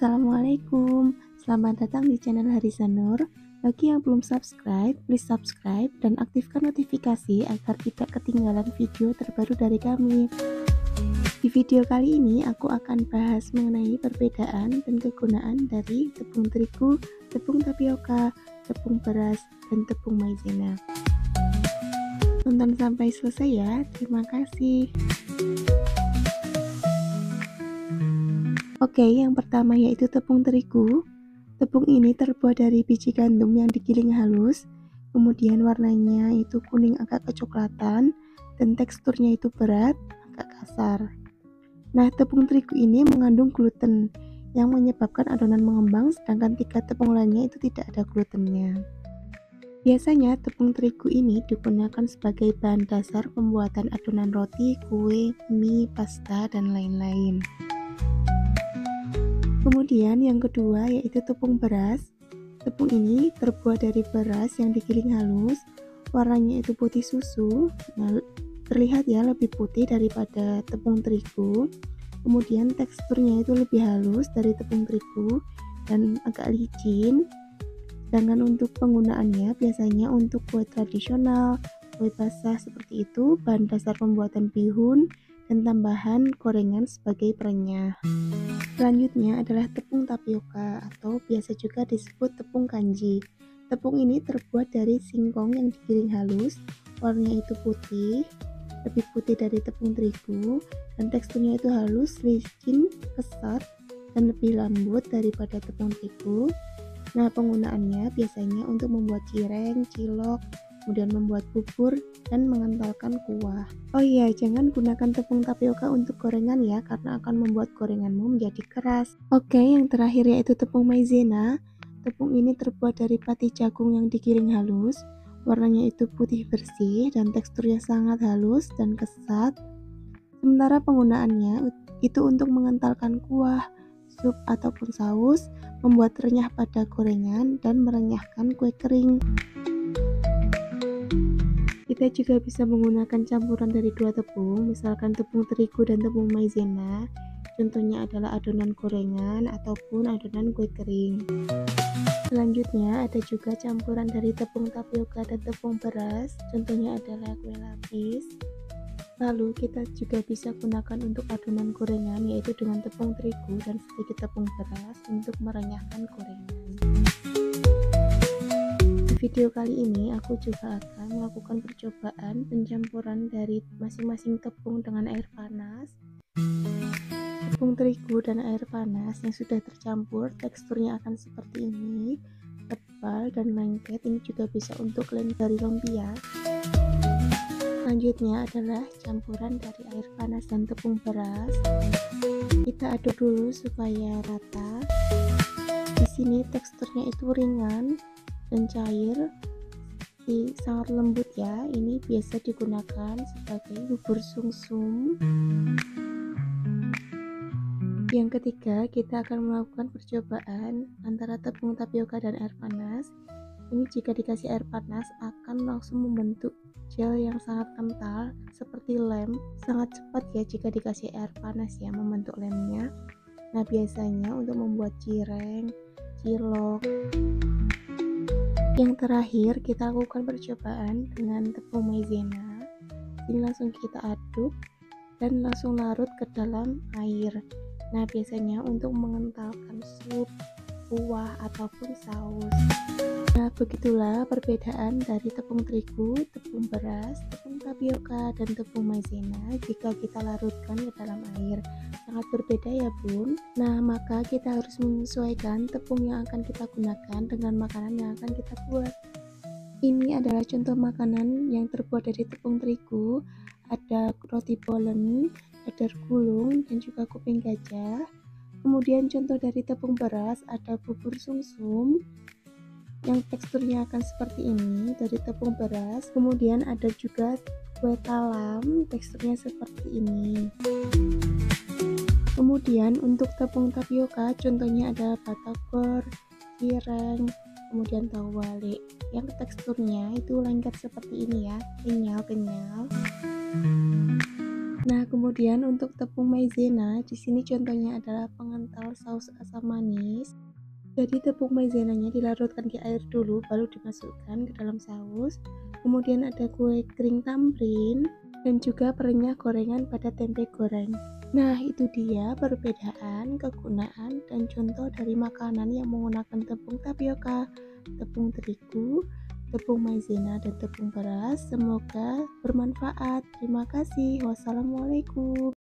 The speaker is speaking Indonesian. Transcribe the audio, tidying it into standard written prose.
Assalamualaikum, selamat datang di channel Harisa Nur. Bagi yang belum subscribe, please subscribe dan aktifkan notifikasi agar tidak ketinggalan video terbaru dari kami. Di video kali ini aku akan bahas mengenai perbedaan dan kegunaan dari tepung terigu, tepung tapioka, tepung beras, dan tepung maizena. Tonton sampai selesai ya, terima kasih. Oke, yang pertama yaitu tepung terigu. Tepung ini terbuat dari biji gandum yang digiling halus, kemudian warnanya itu kuning agak kecoklatan, dan teksturnya itu berat, agak kasar. Nah, tepung terigu ini mengandung gluten yang menyebabkan adonan mengembang, sedangkan 3 tepung lainnya itu tidak ada glutennya. Biasanya tepung terigu ini digunakan sebagai bahan dasar pembuatan adonan roti, kue, mie, pasta, dan lain-lain. Kemudian yang kedua yaitu tepung beras. Tepung ini terbuat dari beras yang digiling halus, warnanya itu putih susu. Nah, terlihat ya lebih putih daripada tepung terigu. Kemudian teksturnya itu lebih halus dari tepung terigu dan agak licin. Sedangkan untuk penggunaannya biasanya untuk kue tradisional, kue basah seperti itu, bahan dasar pembuatan bihun, dan tambahan gorengan sebagai perenyah. Selanjutnya adalah tepung tapioka atau biasa juga disebut tepung kanji. Tepung ini terbuat dari singkong yang digiling halus, warnanya itu putih, lebih putih dari tepung terigu, dan teksturnya itu halus, licin, kesat, dan lebih lembut daripada tepung terigu. Nah, penggunaannya biasanya untuk membuat cireng, cilok, kemudian membuat bubur dan mengentalkan kuah. Oh iya, jangan gunakan tepung tapioka untuk gorengan ya, karena akan membuat gorenganmu menjadi keras. Oke, yang terakhir yaitu tepung maizena. Tepung ini terbuat dari pati jagung yang digiling halus, warnanya itu putih bersih dan teksturnya sangat halus dan kesat. Sementara penggunaannya itu untuk mengentalkan kuah, sup ataupun saus, membuat renyah pada gorengan, dan merenyahkan kue kering. Kita juga bisa menggunakan campuran dari 2 tepung, misalkan tepung terigu dan tepung maizena. Contohnya adalah adonan gorengan ataupun adonan kue kering. Selanjutnya ada juga campuran dari tepung tapioka dan tepung beras, contohnya adalah kue lapis. Lalu kita juga bisa gunakan untuk adonan gorengan, yaitu dengan tepung terigu dan sedikit tepung beras untuk merenyahkan gorengan. Di video kali ini aku juga akan melakukan percobaan pencampuran dari masing-masing tepung dengan air panas. Tepung terigu dan air panas yang sudah tercampur teksturnya akan seperti ini, tebal dan lengket. Ini juga bisa untuk dari lumpia. Selanjutnya adalah campuran dari air panas dan tepung beras. Kita aduk dulu supaya rata. Di sini teksturnya itu ringan dan cair, sangat lembut ya. Ini biasa digunakan sebagai bubur sumsum. Yang ketiga, kita akan melakukan percobaan antara tepung tapioka dan air panas. Ini jika dikasih air panas akan langsung membentuk gel yang sangat kental seperti lem. Sangat cepat ya jika dikasih air panas ya membentuk lemnya. Nah, biasanya untuk membuat cireng, cilok. Yang terakhir kita lakukan percobaan dengan tepung maizena. Ini langsung kita aduk dan langsung larut ke dalam air. Nah, biasanya untuk mengentalkan sup, kuah, ataupun saus. Nah, begitulah perbedaan dari tepung terigu, tepung beras, tepung tapioka, dan tepung maizena jika kita larutkan ke dalam air. Sangat berbeda ya bun. Nah, maka kita harus menyesuaikan tepung yang akan kita gunakan dengan makanan yang akan kita buat. Ini adalah contoh makanan yang terbuat dari tepung terigu. Ada roti bolen, dadar gulung, dan juga kuping gajah. Kemudian contoh dari tepung beras ada bubur sumsum yang teksturnya akan seperti ini dari tepung beras. Kemudian ada juga kue talam, teksturnya seperti ini. Kemudian untuk tepung tapioka contohnya ada batagor, cireng, kemudian tahu wale yang teksturnya itu lengket seperti ini ya, kenyal-kenyal. Nah, kemudian untuk tepung maizena, di sini contohnya adalah pengental saus asam manis. Jadi tepung maizenanya dilarutkan di air dulu, baru dimasukkan ke dalam saus. Kemudian ada kue kering tamrin dan juga perenyah gorengan pada tempe goreng. Nah, itu dia perbedaan, kegunaan, dan contoh dari makanan yang menggunakan tepung tapioka, tepung terigu, tepung maizena, dan tepung beras. Semoga bermanfaat. Terima kasih. Wassalamualaikum.